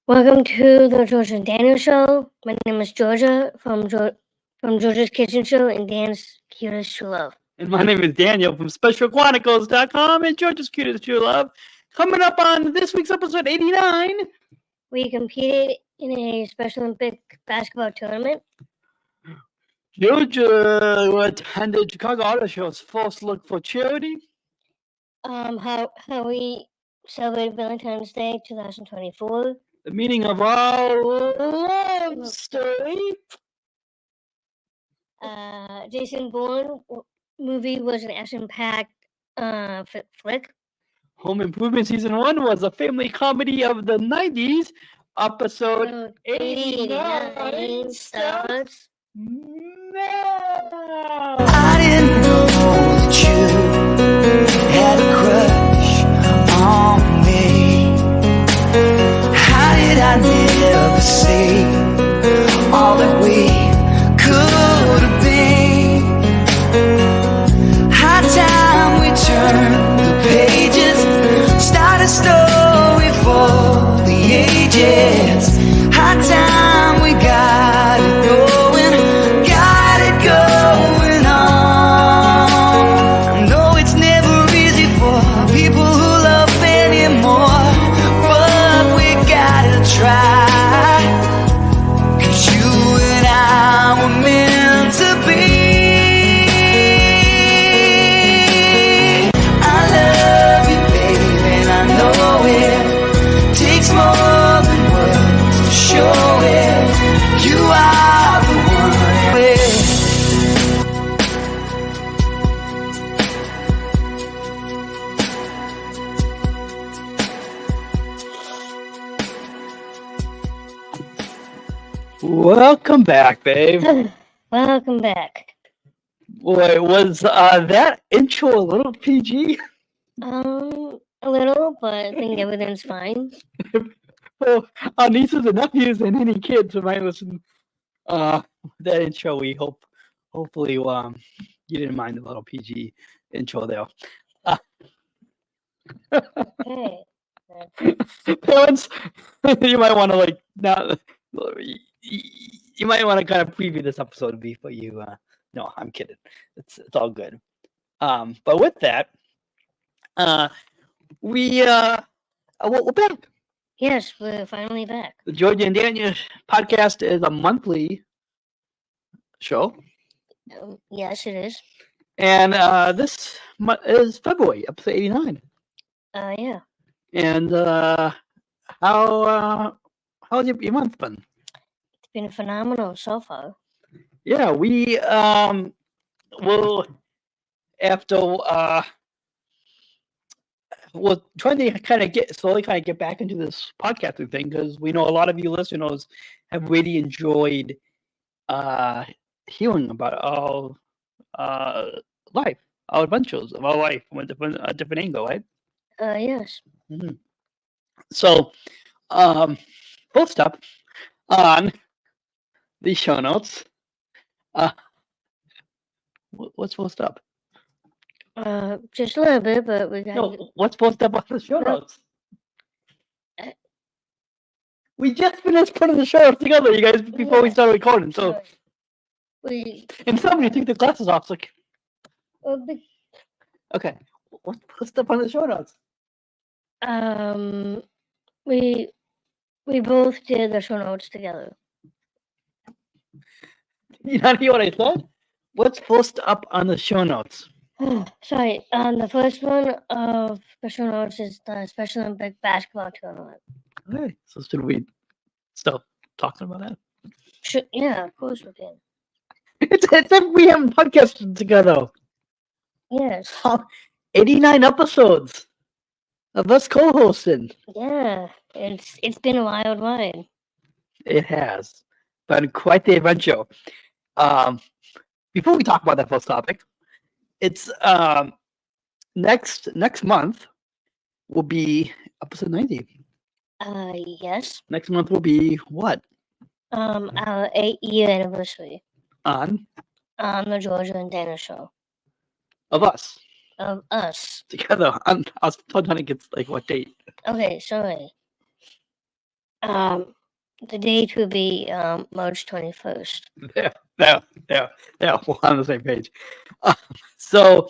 Welcome to the Georgia and Daniel Show. My name is Georgia from Georgia's Kitchen Show and Dan's Cutest True Love. And my name is Daniel from Special Chronicles.com and Georgia's Cutest True Love. Coming up on this week's episode 89. We competed in a Special Olympic basketball tournament. Georgia attended Chicago Auto Show's first look for charity. How we celebrated Valentine's Day 2024. The meaning of our love story. Jason Bourne movie was an action-packed flick. Home Improvement Season 1 was a family comedy of the 90s. Episode 89 starts now. I didn't know that you had a crush on me. How did I never see all that we could have been? High time we turned the pages, start a story for the ages. High time we got it going on. I know it's never easy for people who love anymore, but we gotta try, 'cause you and I were meant to be. I love you, baby, and I know it takes more than words to show it. You are the one. Welcome back, babe. Welcome back. Boy, was that intro a little PG? A little, but I think everything's fine. Well, our nieces and nephews and any kids who might listen that intro, we hopefully you didn't mind the little PG intro there. Okay. Parents, you might want to you might want to kind of preview this episode before you no, I'm kidding. It's all good. But with that, we're back. Yes, we're finally back. The Georgia and Daniel podcast is a monthly show. Yes, it is. And this is February, episode 89. Yeah. And how's your month been? It's been phenomenal so far. Yeah, we will after we're trying to slowly get back into this podcasting thing, because we know a lot of you listeners have really enjoyed hearing about our life, our adventures of our life from a different angle, right? Yes. Mm-hmm. So, first up on the show notes, what's first up? Just a little bit, but we got. No, what's first up on the show notes? We just finished putting the show notes together, you guys, before we started recording. So, and somebody took the glasses off. So, okay, what's first up on the show notes? We both did the show notes together. You not hear what I said? What's first up on the show notes? Sorry, the first one of the show notes is the Special Olympic basketball tournament. Okay, so should we stop talking about that? Yeah, of course we can. It's like we haven't podcasted together. Yes. 89 episodes of us co-hosting. Yeah, it's been a wild ride. It has been quite the adventure. Before we talk about that first topic, it's next month will be episode 90. Yes. Next month will be what? Our 8-year anniversary. On the Georgia and Daniel Show. Of us. Of us. Together. I was trying to get like what date. Okay, sorry. The date will be March 21st. Yeah, we're on the same page. So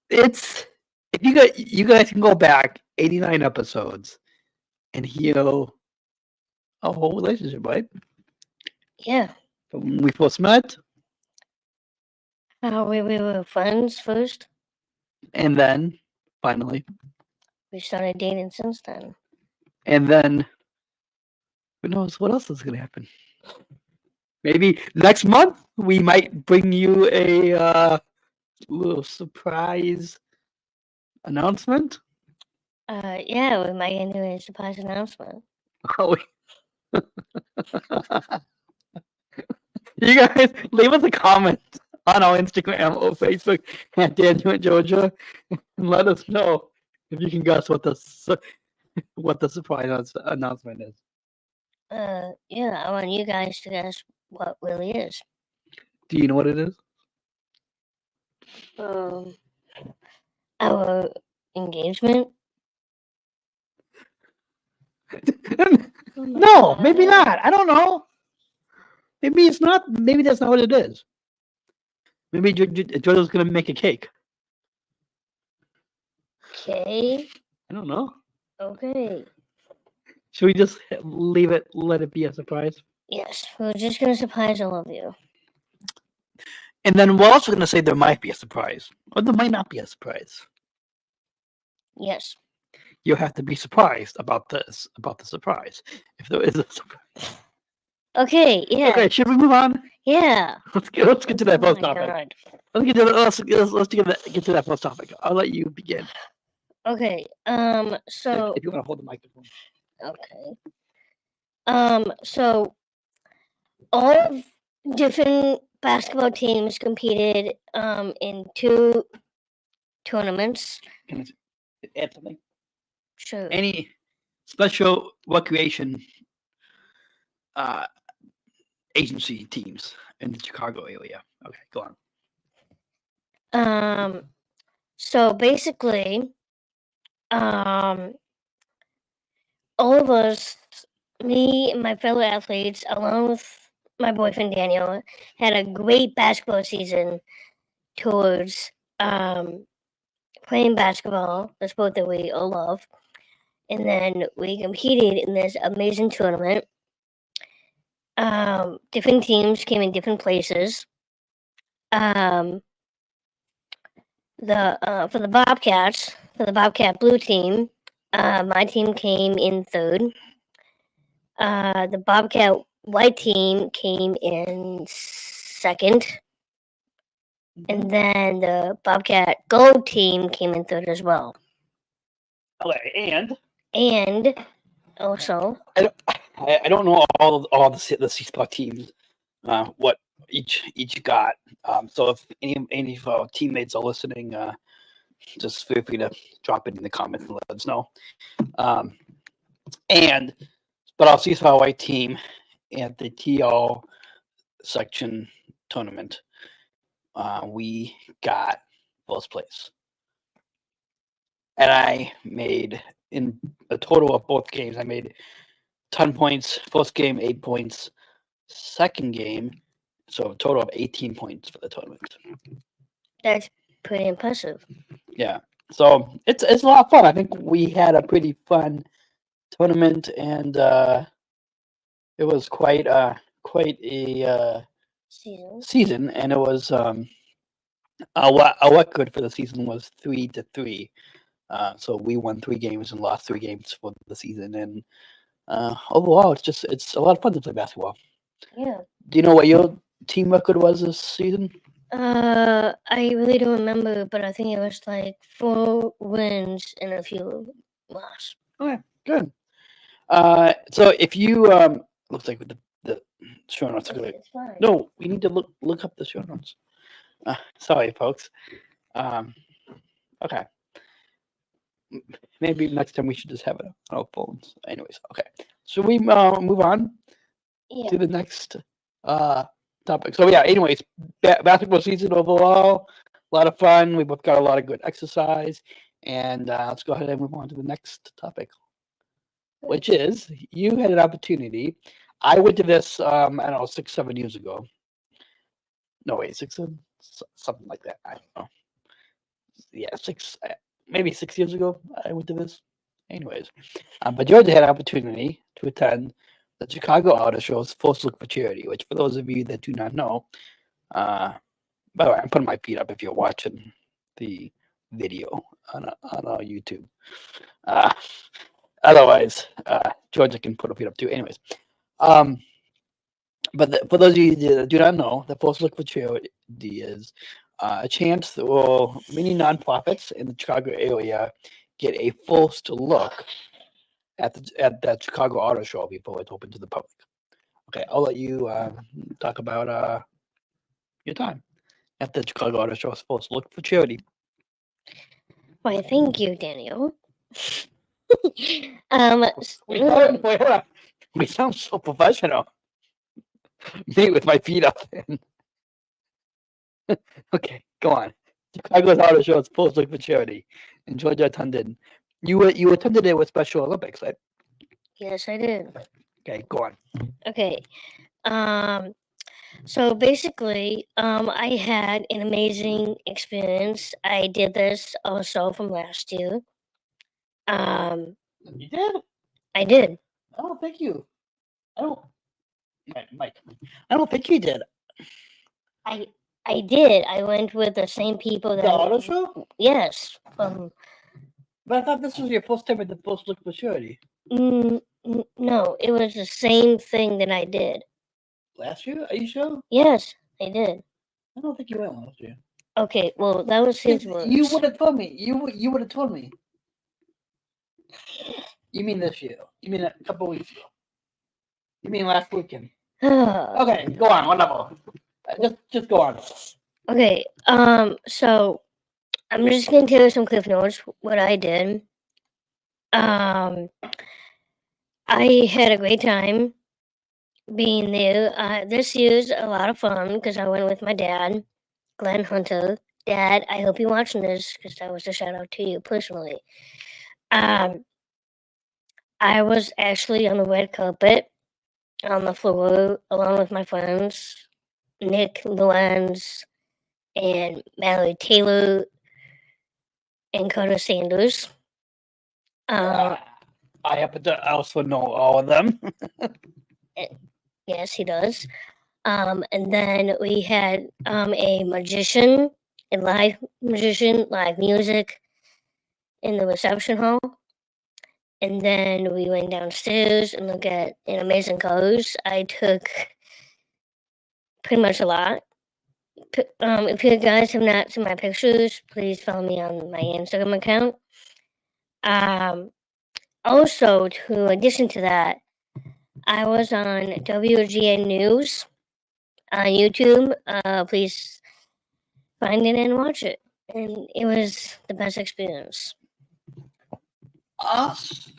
it's if you guys can go back 89 episodes and heal a whole relationship, right? Yeah. From when we first met, We were friends first. and then finally, We started dating since then. and then who knows what else is gonna happen? Maybe next month we might bring you a little surprise announcement. Yeah, we might get into a surprise announcement. Oh, you guys leave us a comment on our Instagram or Facebook at Daniel and Georgia and let us know if you can guess what the surprise announcement is. Yeah, I want you guys to guess what really is. Do you know what it is? Our engagement. No, maybe not. I don't know. Maybe it's not. Maybe that's not what it is. Maybe Georgia's gonna make a cake. Okay. I don't know. Okay. Should we just leave it? Let it be a surprise. Yes, we're just gonna surprise all of you. And then we're also gonna say there might be a surprise, or there might not be a surprise. Yes. You have to be surprised about the surprise. If there is a surprise. Okay. Yeah. Okay, should we move on? Yeah. Let's get to that Oh first my topic. God. Let's get to that first topic. I'll let you begin. Okay. So. If you want to hold the microphone. Okay. So all of different basketball teams competed in 2 tournaments. Can I add something? Sure. Any special recreation agency teams in the Chicago area. Okay, go on. So basically, all of us, me and my fellow athletes, along with my boyfriend Daniel, had a great basketball season towards playing basketball, the sport that we all love. And then we competed in this amazing tournament. Different teams came in different places. For the Bobcats, for the Bobcat Blue team, my team came in third. The Bobcat White team came in second. And then the Bobcat Gold team came in third as well. Okay, and also I don't know all the C-Spot teams, what each got. So if any of our teammates are listening, just feel free to drop it in the comments and let us know. But our C-Spot White team at the TL section tournament, we got first place. And I made, in a total of both games, I made 10 points. First game, 8 points. Second game, so a total of 18 points for the tournament. That's pretty impressive. Yeah. So it's a lot of fun. I think we had a pretty fun tournament, and it was quite a season, and it was our record for the season was 3-3. So we won 3 games and lost 3 games for the season, and overall, it's a lot of fun to play basketball. Yeah. Do you know what your team record was this season? I really don't remember, but I think it was like 4 wins and a few losses. Okay, good. So if you looks like the show notes. Okay, it's fine. No, we need to look up the show notes. Sorry, folks. Okay. Maybe next time we should just have it on our phones. Anyways, okay. Should we move on to the next topic? So yeah. Anyways, basketball season overall, a lot of fun. We both got a lot of good exercise, and let's go ahead and move on to the next topic. which is you had an opportunity. I went to this, I don't know, 6, 7 years ago. No, wait, 6, 7, something like that. I don't know. Yeah, maybe 6 years ago. I went to this. Anyways, but Georgia had an opportunity to attend the Chicago Auto Show's First Look for Charity, which, for those of you that do not know, by the way, I'm putting my feet up if you're watching the video on our YouTube. Otherwise, Georgia can put her feet up too. Anyways, but for those of you that do not know, the First Look for Charity is a chance for many nonprofits in the Chicago area get a first look at that Chicago Auto Show before it's open to the public. Okay, I'll let you talk about your time at the Chicago Auto Show's First Look for Charity. Why, thank you, Daniel. Wait, hold on. We sound so professional. Me with my feet up. Okay, go on. Chicago's Auto Show's First Look for Charity, and Georgia attended. You attended it with Special Olympics, right? Yes, I did. Okay, go on. Okay. So basically, I had an amazing experience. I did this also from last year. You did? I did. I don't think you. I don't. Mike. I don't think you did. I did. I went with the same people that The auto show? Yes. But I thought this was your first time at the First Look for Charity. No, it was the same thing that I did. Last year? Are you sure? Yes, I did. I don't think you went last year. Okay, well, that was his words. You would have told me. You would have told me. You mean this year? You mean a couple weeks ago? You mean last weekend? Okay, go on. Whatever. Just go on. Okay. So I'm just gonna tell you some cliff notes. What I did. I had a great time being there. This year's a lot of fun because I went with my dad, Glenn Hunter. Dad, I hope you're watching this because that was a shout out to you personally. I was actually on the red carpet on the floor along with my friends, Nick Luans and Mallory Taylor and Carter Sanders. I happen to also know all of them. Yes, he does. And then we had a magician, live music in the reception hall. And then we went downstairs and looked at an amazing cars. I took pretty much a lot. If you guys have not seen my pictures, please follow me on my Instagram account. Also, to addition to that, I was on WGN News on YouTube. Please find it and watch it. And it was the best experience. Awesome.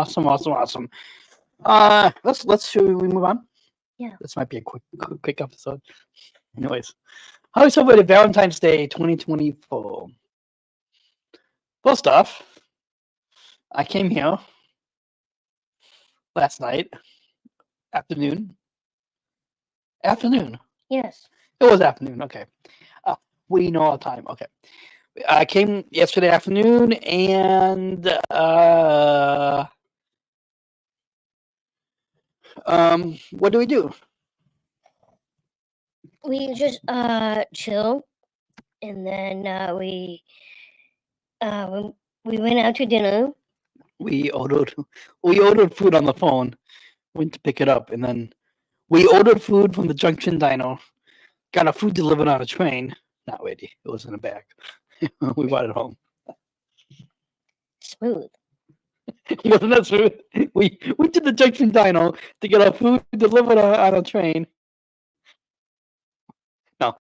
Should we move on? Yeah. This might be a quick episode. Anyways, how we celebrated Valentine's Day 2024. First off, I came here last night, afternoon. Yes. It was afternoon. Okay. We know all the time. Okay. I came yesterday afternoon, and what do? We just chill, and then we went out to dinner. We ordered food on the phone, went to pick it up, and then we ordered food from the Junction Dino, got our food delivered on a train. Not really, it was in a bag. We brought it home. Smooth. Wasn't that smooth? We went to the Junction Dino to get our food delivered on a train. No,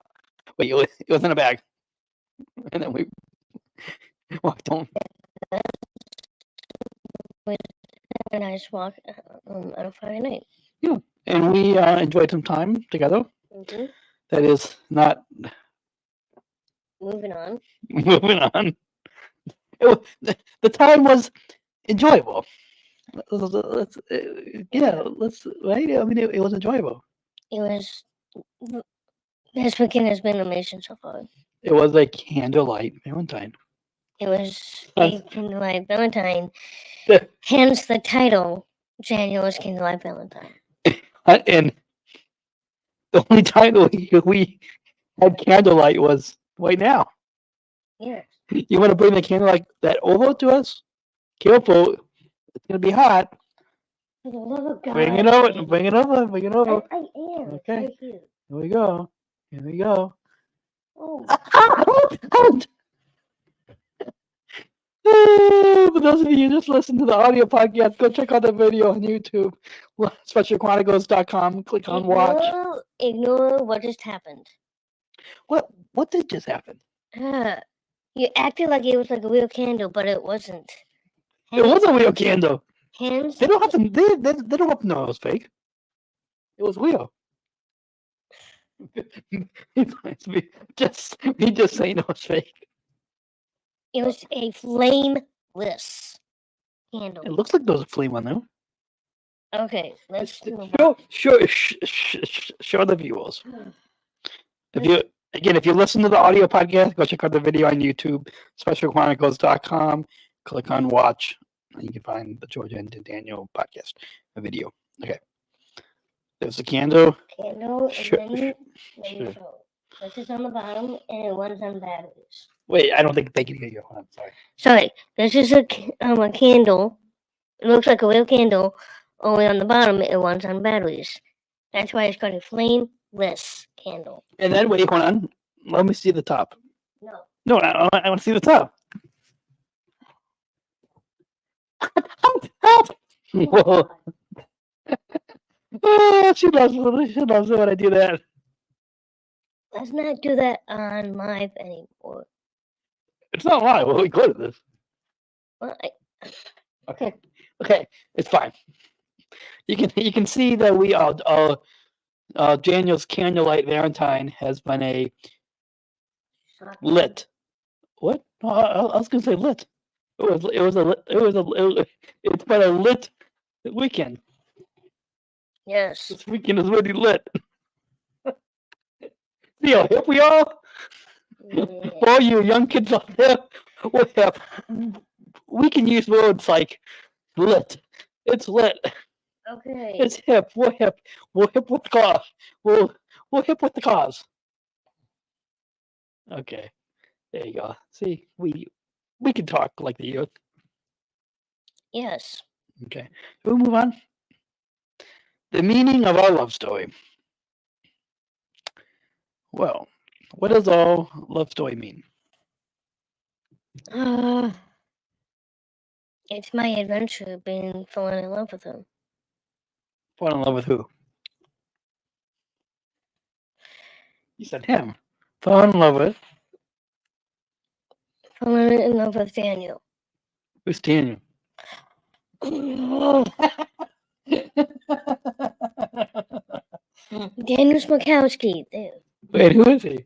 wait, it was in a bag, and then we walked home. A nice walk on a Friday night. Yeah, and we enjoyed some time together. Mm-hmm. That is not. Moving on. Moving on. The time was enjoyable. let's right. I mean, it was enjoyable. It was this weekend has been amazing so far. It was a candlelight Valentine. It was a Candlelight Valentine, hence the title, January's Candlelight Valentine. And the only time that we had candlelight was right now. Yes. You want to bring the candlelight that over to us? Careful, it's gonna be hot. For the love of God. Bring it over. Bring it over. Bring it over. I am. Okay. Right here. Here we go. Here we go. Oh. For those of you who just listen to the audio podcast, go check out the video on YouTube. SpecialChronicles.com. Click on watch. Ignore what just happened. What did just happen? You acted like it was like a real candle, but it wasn't. It was a real candle. Hands. They don't have to. They don't have to know it was fake. It was real. Me just saying it was fake. It was a flameless candle. It looks like there was a flame on there. Okay, let's show the viewers. If you listen to the audio podcast, go check out the video on YouTube, SpecialChronicles.com. Click on watch, and you can find the Georgia and Daniel podcast, a video. Okay. There's the candle. And then show. This is on the bottom, and it runs on batteries. Wait, I don't think they can hear you. I'm sorry. Sorry, this is a candle. It looks like a real candle, only on the bottom it runs on batteries. That's why it's called a flameless candle. And then, wait, hold on. Let me see the top. No, I want to see the top. Whoa. She loves it when I do that. Let's not do that on live anymore. It's not live. Well, we recorded this. Well, Okay, it's fine. You can see that we Daniel's Candlelight Valentine has been a lit. What? No, I was gonna say lit. It's been a lit weekend. Yes. This weekend is really lit. See how hip we are? Yeah. For all you young kids out there, we can use words like lit. It's lit. Okay. It's hip. We're hip. We're hip with the cause. We're hip with the cause. Okay. There you go. See, we can talk like the youth. Yes. Okay. We'll move on. The meaning of our love story. Well, what does our love story mean? It's my adventure being falling in love with him. Fall in love with who? You said him. Fall in love with? Falling in love with Daniel. Who's Daniel? Daniel Smokowski. There. Wait, who is he?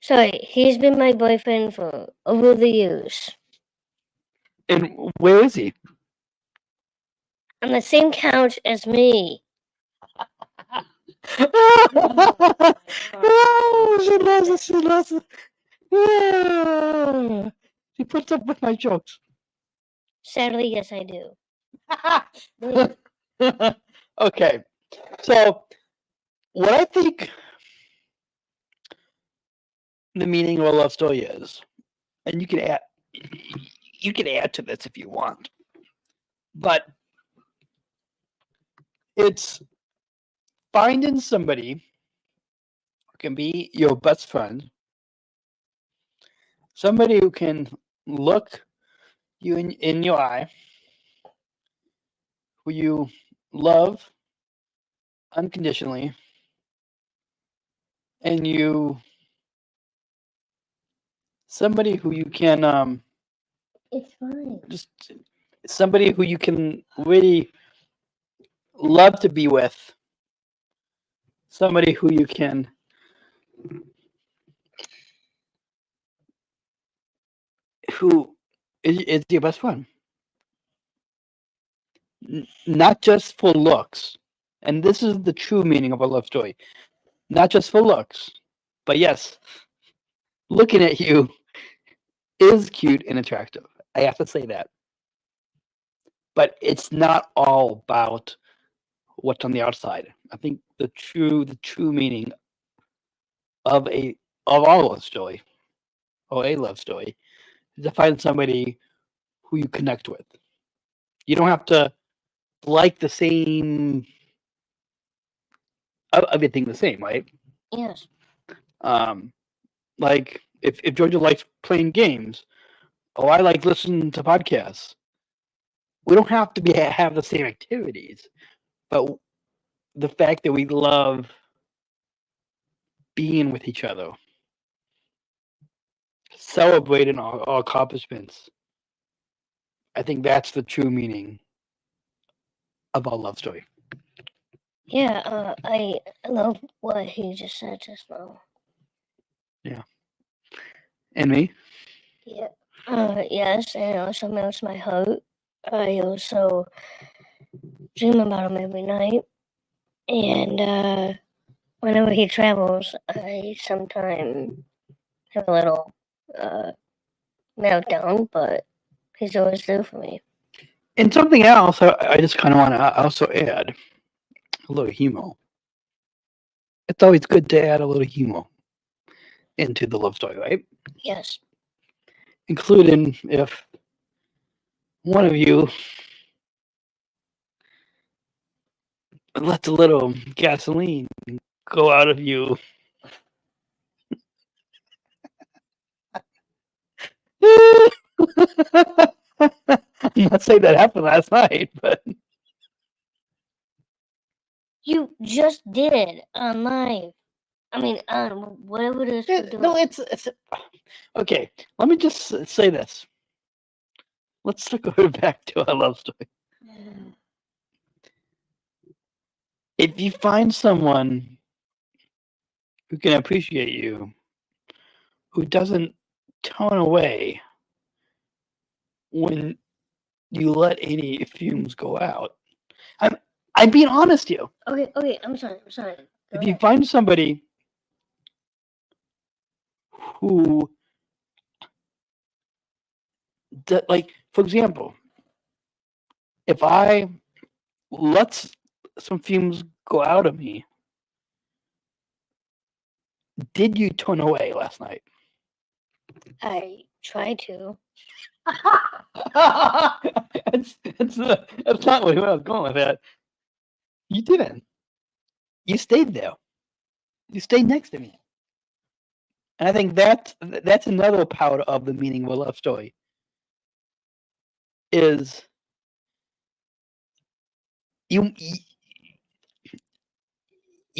Sorry, he's been my boyfriend for over the years. And where is he? On the same couch as me. She loves it. She loves it. Yeah. She puts up with my jokes. Sadly, yes, I do. Okay, so what I think the meaning of a love story is, and you can add to this if you want, but it's finding somebody who can be your best friend, somebody who can look you in your eye, who you love unconditionally, and somebody who you can It's fine. just somebody who you can really love to be with, somebody who you can who is your best friend. Not just for looks. And this is the true meaning of a love story. Not just for looks, but yes, looking at you is cute and attractive. I have to say that. But it's not all about what's on the outside. I think the true meaning of all love story or a love story is to find somebody who you connect with. You don't have to like the same everything the same, right? Yes. Like if Georgia likes playing games, or I like listening to podcasts, we don't have to have the same activities, but the fact that we love being with each other, celebrating our accomplishments, I think that's the true meaning of our love story. Yeah, I love what he just said just now. Yeah. And me? Yeah. Yes, and it also melts my heart. I also dream about him every night. And whenever he travels, I sometimes have a little meltdown, but he's always there for me. And something else I just kind of want to also add a little humor. It's always good to add a little humor into the love story, right? Yes. Including if one of you lets a little gasoline go out of you. I'm not saying that happened last night, but You just did on live. I mean, on whatever it is we're doing. no, it's okay. Let me just say this. Let's go back to our love story. If you find someone who can appreciate you, who doesn't tone away when you let any fumes go out, I'm being honest with you. Okay, I'm sorry. Go If you ahead. find somebody who, like, for example, if I let some fumes go out of me, did you turn away last night? I tried to. That's not where I was going with that. You didn't. You stayed there. You stayed next to me. And I think that's another part of the meaning of a love story. Is you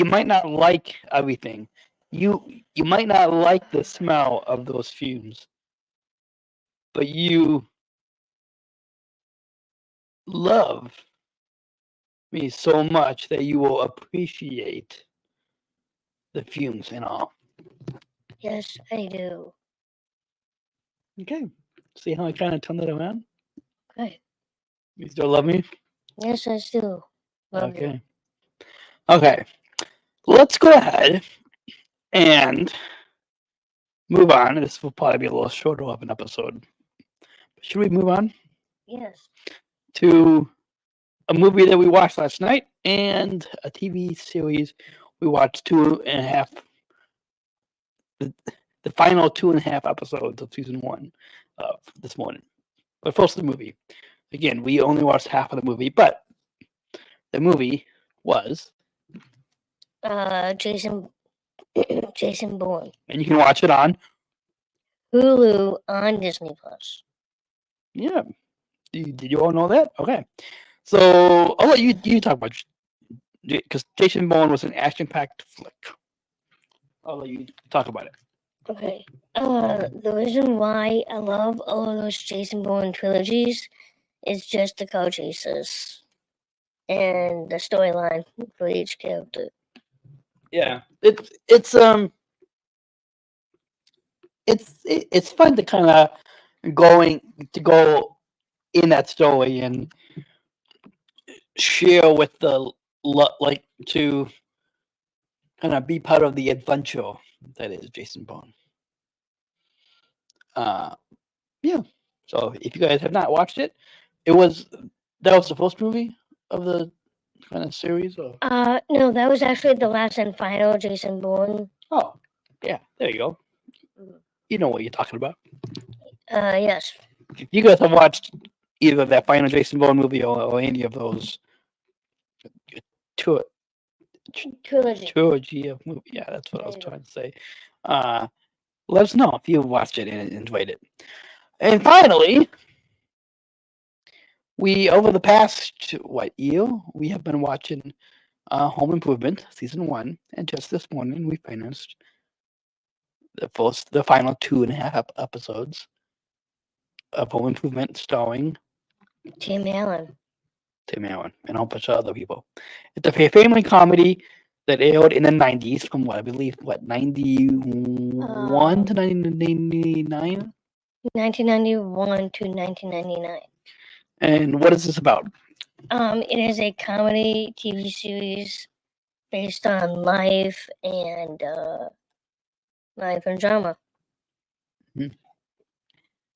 might not like everything. You might not like the smell of those fumes, but you love me so much that you will appreciate the fumes and all. Yes, I do. Okay. See how I kind of turned it around? Okay. You still love me? Yes, I still love you. Okay. Okay. Let's go ahead and move on. This will probably be a little shorter of an episode. Should we move on Yes. to a movie that we watched last night and a TV series we watched 2.5, the final 2.5 episodes of season 1 of this morning. But first, the movie. Again, we only watched half of the movie, but the movie was Jason Bourne. and you can watch it on Hulu on Disney Plus. Yeah. Did you all know that? Okay. So I'll let you talk about because Jason Bourne was an action-packed flick. I'll let you talk about it. Okay. The reason why I love all of those Jason Bourne trilogies is just the car chases and the storyline for each character. Yeah, it's fun to kind of going to go in that story and share with the like to kind of be part of the adventure that is Jason Bourne. Yeah. So if you guys have not watched it, that was the first movie of the kind of series. Or No, that was actually the last and final Jason Bourne. oh, yeah, there you go. Mhm. You know what you're talking about. Yes. If you guys have watched either that final Jason Bourne movie or any of those trilogy of movies, yeah, that's what I was trying to say. Let us know if you watched it and enjoyed it. And finally, we over the past year we have been watching Home Improvement season 1, and just this morning we finished the final 2.5 episodes of Home Improvement, starring Tim Allen. and a whole bunch of other people. It's a family comedy that aired in the 90s from what I believe 91 to 1999. 1991 to 1999. And what is this about? It is a comedy TV series based on life and drama.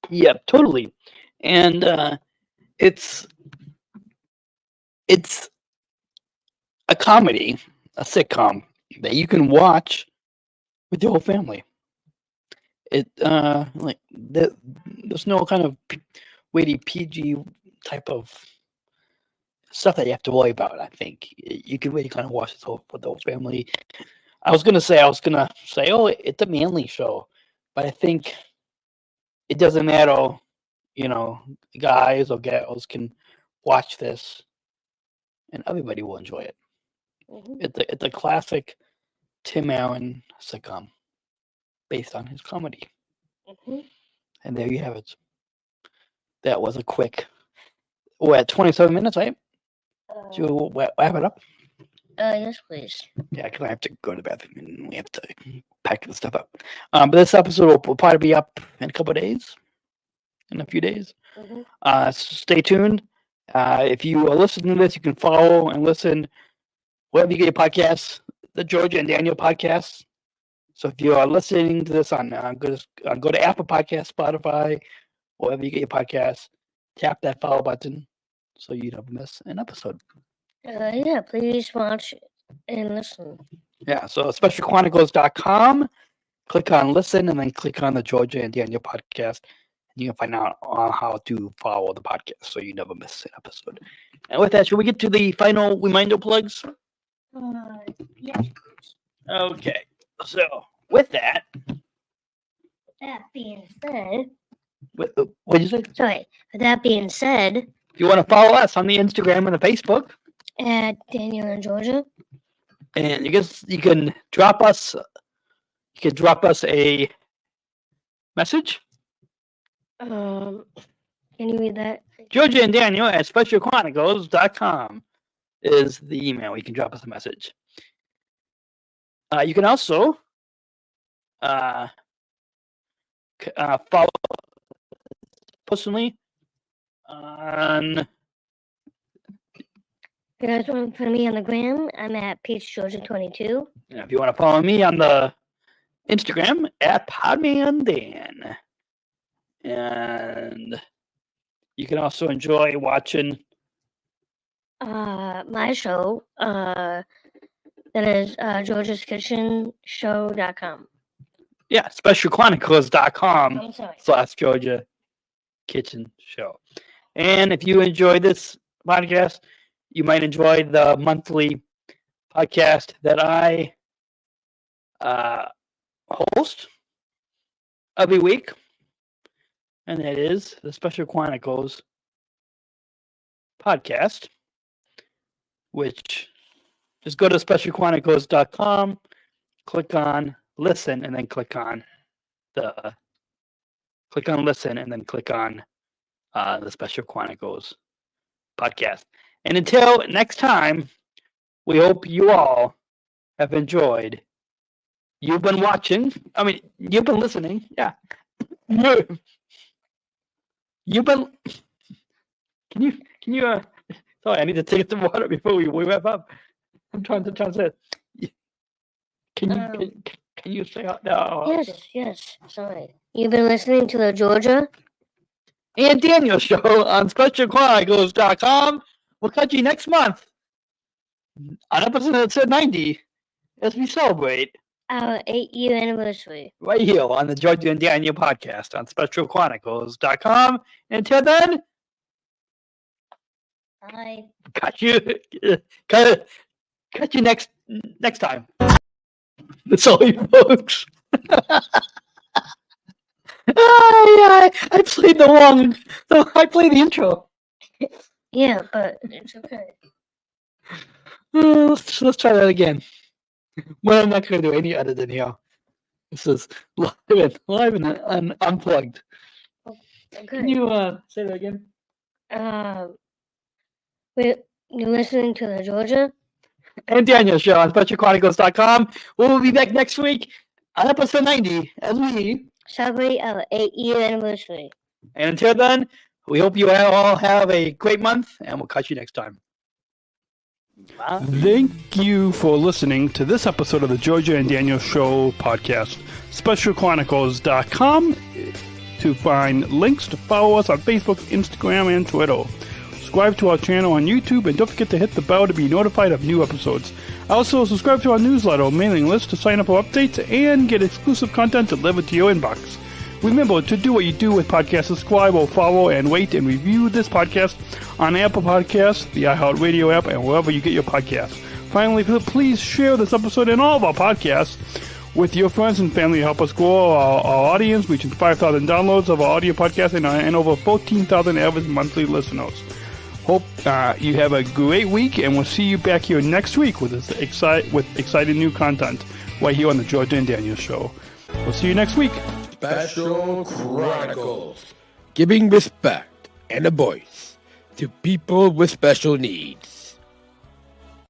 Yeah, totally. And it's a comedy, a sitcom that you can watch with your whole family. There's no kind of weighty PG type of stuff that you have to worry about. I think you can really kind of watch this with the whole family. I was gonna say, oh, it's a manly show, but I think it doesn't matter. Guys or girls can watch this, and everybody will enjoy it. Mm-hmm. It's a classic Tim Allen sitcom based on his comedy. Mm-hmm. And there you have it. That was a quick. We're at 27 minutes, right? Do you wrap it up? Yes, please. Yeah, because I have to go to the bathroom and we have to pack the stuff up. But this episode will probably be up in a couple of days, in a few days. Mm-hmm. So stay tuned. If you are listening to this, you can follow and listen wherever you get your podcasts, the Georgia and Daniel Podcast. So if you are listening to this on go to Apple Podcasts, Spotify, wherever you get your podcasts, tap that follow button so you don't miss an episode. Yeah, please watch and listen. Yeah, so SpecialChronicles.com, click on listen, and then click on the Georgia and Daniel Podcast, and you can find out how to follow the podcast so you never miss an episode. And with that, should we get to the final reminder plugs? Yes. Okay, so with that being said, what did you say? sorry. With that being said, If you want to follow us on the Instagram and the Facebook, at Daniel and Georgia, and you can drop us a message. can you read that? Georgia and Daniel at SpecialChronicles.com is the email. You can drop us a message. You can also follow personally on. If you guys want to follow me on the gram, I'm at PeachGeorgia22. If you want to follow me on the Instagram at PodmanDan. And you can also enjoy watching my show, that is Georgia's Kitchen Show.com. Yeah, SpecialChronicles.com I'm sorry. / Georgia Kitchen Show. And if you enjoy this podcast, you might enjoy the monthly podcast that I host every week. And that is the Special Chronicles podcast, which just go to SpecialChronicles.com, click on listen, and then click on listen, and then click on the Special Chronicles podcast. And until next time, we hope you all have enjoyed. You've been watching. You've been listening. Yeah. You've been. Can you? Sorry, I need to take some water before we wrap up. I'm trying to say. Can you say out now? Yes. Sorry. You've been listening to the Georgia and Daniel show on SpecialChronicles.com. We'll catch you next month on episode 90 as we celebrate our 8-year anniversary. Right here on the Georgia and Daniel podcast on SpecialChronicles.com. Until then, bye. Catch you next time. That's all, folks. I played I played the intro. Yeah, but it's okay. Let's try that again. Well, I'm not going to do any editing here. This is live and unplugged. Okay. Can you say that again? You're listening to the Georgia and Daniel show on SpecialChronicles.com. We'll be back next week on episode 90 as we celebrate our 8-year anniversary. And until then, we hope you all have a great month, and we'll catch you next time. Bye. Thank you for listening to this episode of the Georgia and Daniel Show podcast. SpecialChronicles.com to find links to follow us on Facebook, Instagram, and Twitter. Subscribe to our channel on YouTube, and don't forget to hit the bell to be notified of new episodes. Also, subscribe to our newsletter mailing list to sign up for updates and get exclusive content delivered to your inbox. Remember to do what you do with podcasts. Subscribe or follow and rate and review this podcast on Apple Podcasts, the iHeartRadio app, and wherever you get your podcasts. Finally, please share this episode and all of our podcasts with your friends and family to help us grow our audience, reaching 5,000 downloads of our audio podcast and over 14,000 average monthly listeners. Hope you have a great week, and we'll see you back here next week with exciting new content right here on the Georgia and Daniel Show. We'll see you next week. Special Chronicles, giving respect and a voice to people with special needs.